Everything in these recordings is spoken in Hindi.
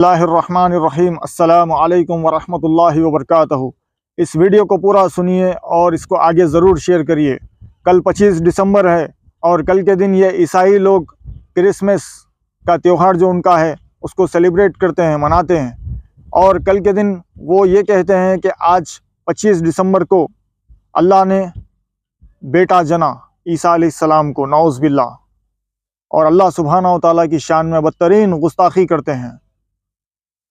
बिस्मिल्लाहिर्रहमानिर्रहीम अस्सलामु अलैकुम वरहमतुल्लाहि वबरकातुहू। इस वीडियो को पूरा सुनिए और इसको आगे ज़रूर शेयर करिए। कल 25 दिसंबर है और कल के दिन ये ईसाई लोग क्रिसमस का त्यौहार जो उनका है उसको सेलिब्रेट करते हैं, मनाते हैं। और कल के दिन वो ये कहते हैं कि आज 25 दिसंबर को अल्लाह ने बेटा जना ईसा अलैहिस्सलाम को, नौज़ बिल्लाह। और अल्लाह सुब्हानहू व तआला की शान में बदतरीन गुस्ताखी करते हैं।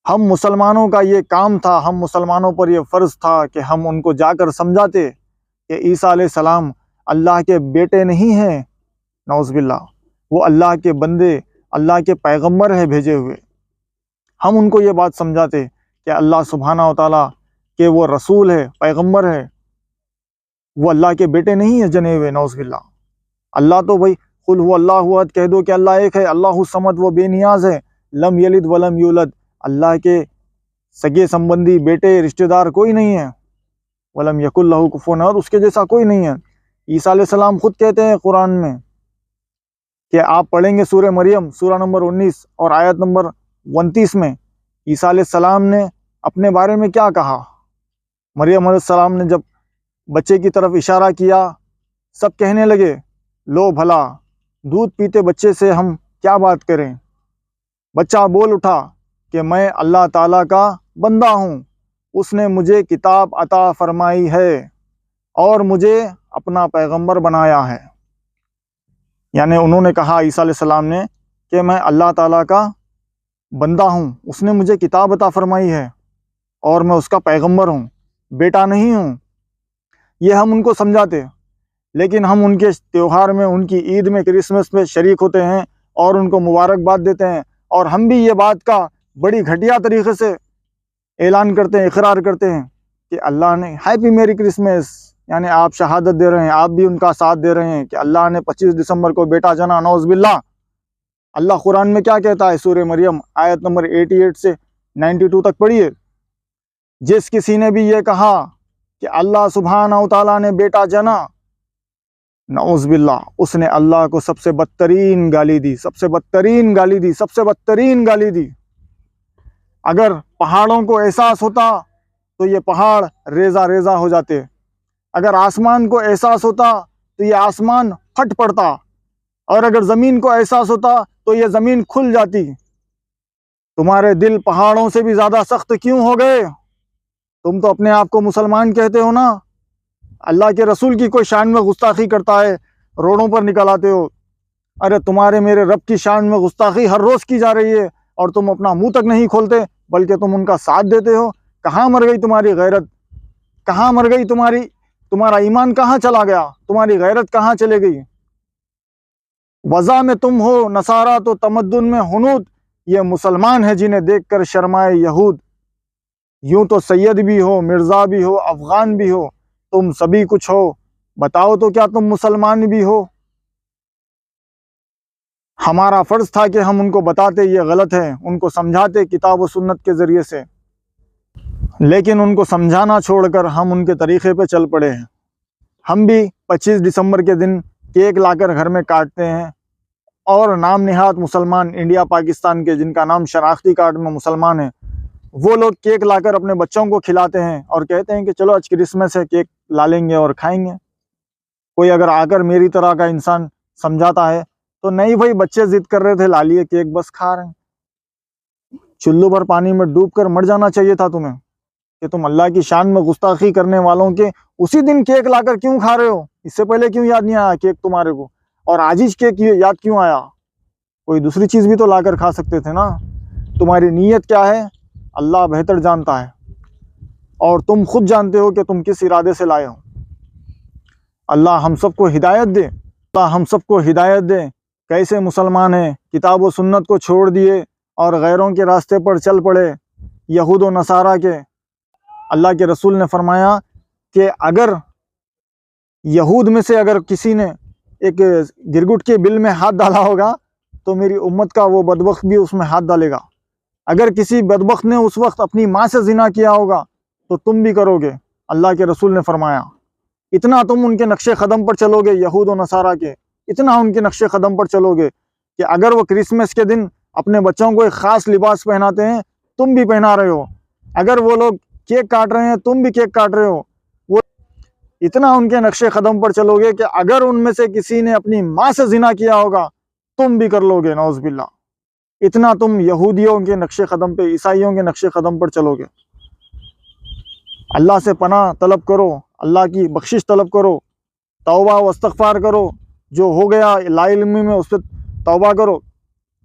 हम मुसलमानों का ये काम था, हम मुसलमानों पर यह फ़र्ज़ था कि हम उनको जाकर समझाते कि ईसा अलैहिस्सलाम अल्लाह के बेटे नहीं हैं, नौज़ बिल्लाह। वो अल्लाह के बंदे, अल्लाह के पैगम्बर हैं भेजे हुए। हम उनको ये बात समझाते कि अल्लाह सुब्हानहू व तआला के वो रसूल है, पैगम्बर है, वो अल्लाह के बेटे नहीं है जने हुए, नौज़ बिल्लाह। अल्लाह तो भाई कुल हु अल्लाहु अहद कह दो कि अल्लाह एक है, अल्लाहु समद, वो बेनियाज है, लम यलिद वलम यूलद, अल्लाह के सगे संबंधी, बेटे, रिश्तेदार कोई नहीं है। वलम यकुल लहू कुफुवन अहद, उसके जैसा कोई नहीं है। ईसा अलैहिस्सलाम खुद कहते हैं कुरान में कि आप पढ़ेंगे सूरह मरियम सूरा नंबर 19 और आयत नंबर 29 में ईसा अलैहिस्सलाम ने अपने बारे में क्या कहा। मरियम अलैहिस्सलाम ने जब बच्चे की तरफ इशारा किया, सब कहने लगे लो भला, दूध पीते बच्चे से हम क्या बात करें। बच्चा बोल उठा कि मैं अल्लाह ताला का बंदा हूँ, उसने मुझे किताब अता फरमाई है और मुझे अपना पैगंबर बनाया है। यानी उन्होंने कहा ईसा अलैहिस्सलाम ने कि मैं अल्लाह ताला का बंदा हूँ, उसने मुझे किताब अता फरमाई है और मैं उसका पैगंबर हूँ, बेटा नहीं हूँ। ये हम उनको समझाते, लेकिन हम उनके त्यौहार में, उनकी ईद में, क्रिसमस में शरीक होते हैं और उनको मुबारकबाद देते हैं। और हम भी ये बात का बड़ी घटिया तरीके से ऐलान करते हैं, इकरार करते हैं कि अल्लाह ने हैप्पी मेरी क्रिसमस, यानी आप शहादत दे रहे हैं, आप भी उनका साथ दे रहे हैं कि अल्लाह ने 25 दिसंबर को बेटा जना, नौज़ बिल्लाह। अल्लाह कुरान में क्या कहता है, सूरह मरियम आयत नंबर 88 से 92 तक पढ़िए। जिस किसी ने भी ये कहा कि अल्लाह सुब्हानहू व तआला ने बेटा जना, नऊज़ बिल्लाह, उसने अल्लाह को सबसे बदतरीन गाली दी, सबसे बदतरीन गाली दी, सबसे बदतरीन गाली दी। अगर पहाड़ों को एहसास होता तो ये पहाड़ रेजा रेजा हो जाते। अगर आसमान को एहसास होता तो ये आसमान फट पड़ता। और अगर ज़मीन को एहसास होता तो ये ज़मीन खुल जाती। तुम्हारे दिल पहाड़ों से भी ज़्यादा सख्त क्यों हो गए? तुम तो अपने आप को मुसलमान कहते हो ना। अल्लाह के रसूल की कोई शान में गुस्ताखी करता है, रोडों पर निकल आते हो। अरे तुम्हारे मेरे रब की शान में गुस्ताखी हर रोज़ की जा रही है और तुम अपना मुंह तक नहीं खोलते, बल्कि तुम उनका साथ देते हो। कहाँ मर गई तुम्हारी गैरत? कहाँ मर गई तुम्हारा ईमान कहाँ चला गया? तुम्हारी गैरत कहाँ चले गई? वज़ा में तुम हो नसारा तो तमद्दुन में हुनूद, ये मुसलमान है जिन्हें देखकर शर्माए यहूद। यूं तो सैयद भी हो, मिर्ज़ा भी हो, अफ़गान भी हो, तुम सभी कुछ हो, बताओ तो क्या तुम मुसलमान भी हो? हमारा फ़र्ज़ था कि हम उनको बताते ये गलत है, उनको समझाते किताब व सुन्नत के ज़रिए से, लेकिन उनको समझाना छोड़कर हम उनके तरीक़े पे चल पड़े हैं। हम भी 25 दिसंबर के दिन केक लाकर घर में काटते हैं और नाम निहात मुसलमान इंडिया पाकिस्तान के, जिनका नाम शनाख्ती कार्ड में मुसलमान है, वो लोग केक लाकर अपने बच्चों को खिलाते हैं और कहते हैं कि चलो आज क्रिसमस है, केक ला लेंगे और खाएंगे। कोई अगर आकर मेरी तरह का इंसान समझाता है तो नहीं भाई, बच्चे जिद कर रहे थे, ला लिए केक, बस खा रहे हैं। चुल्लू भर पानी में डूब कर मर जाना चाहिए था तुम्हें कि तुम अल्लाह की शान में गुस्ताखी करने वालों के उसी दिन केक लाकर क्यों खा रहे हो? इससे पहले क्यों याद नहीं आया केक तुम्हारे को? और आज ही केक याद क्यों आया? कोई दूसरी चीज़ भी तो लाकर खा सकते थे ना। तुम्हारी नीयत क्या है अल्लाह बेहतर जानता है, और तुम खुद जानते हो कि तुम किस इरादे से लाए हो। अल्लाह हम सबको हिदायत दे, अल्लाह हम सबको हिदायत दे। कैसे मुसलमान हैं, किताब व सुन्नत को छोड़ दिए और गैरों के रास्ते पर चल पड़े, यहूद व नसारा के। अल्लाह के रसूल ने फरमाया कि अगर यहूद में से अगर किसी ने एक गिरगुट के बिल में हाथ डाला होगा तो मेरी उम्मत का वो बदबख्त भी उसमें हाथ डालेगा। अगर किसी बदबख्त ने उस वक्त अपनी माँ से जिना किया होगा तो तुम भी करोगे। अल्लाह के रसूल ने फरमाया, इतना तुम उनके नक्शे कदम पर चलोगे, यहूद व नसारा के, इतना उनके नक्शे कदम पर चलोगे कि अगर वो क्रिसमस के दिन अपने बच्चों को एक ख़ास लिबास पहनाते हैं तुम भी पहना रहे हो। अगर वो लोग केक काट रहे हैं, तुम भी केक काट रहे हो। वो इतना उनके नक्शे कदम पर चलोगे कि अगर उनमें से किसी ने अपनी माँ से जिना किया होगा, तुम भी कर लोगे, नौज़-बिल्लाह। इतना तुम यहूदियों के नक्शे कदम पे, ईसाइयों के नक्शे कदम पर चलोगे। अल्लाह से पनाह तलब करो, अल्लाह की बख्शिश तलब करो, तौबा व इस्तग़फ़ार करो। जो हो गया लाइल्मी में उस पर तौबा करो,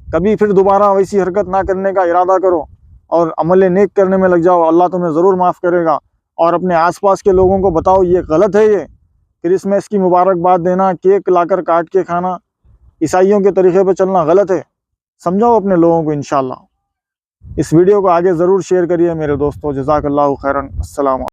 कभी फिर दोबारा वैसी हरकत ना करने का इरादा करो और अमल नेक करने में लग जाओ। अल्लाह तुम्हें ज़रूर माफ़ करेगा। और अपने आसपास के लोगों को बताओ ये गलत है, ये क्रिसमस की मुबारकबाद देना, केक लाकर काट के खाना, ईसाइयों के तरीक़े पे चलना गलत है। समझाओ अपने लोगों को इंशाअल्लाह। इस वीडियो को आगे ज़रूर शेयर करिए मेरे दोस्तों। जज़ाकल्लाहु खैरन। अस्सलाम।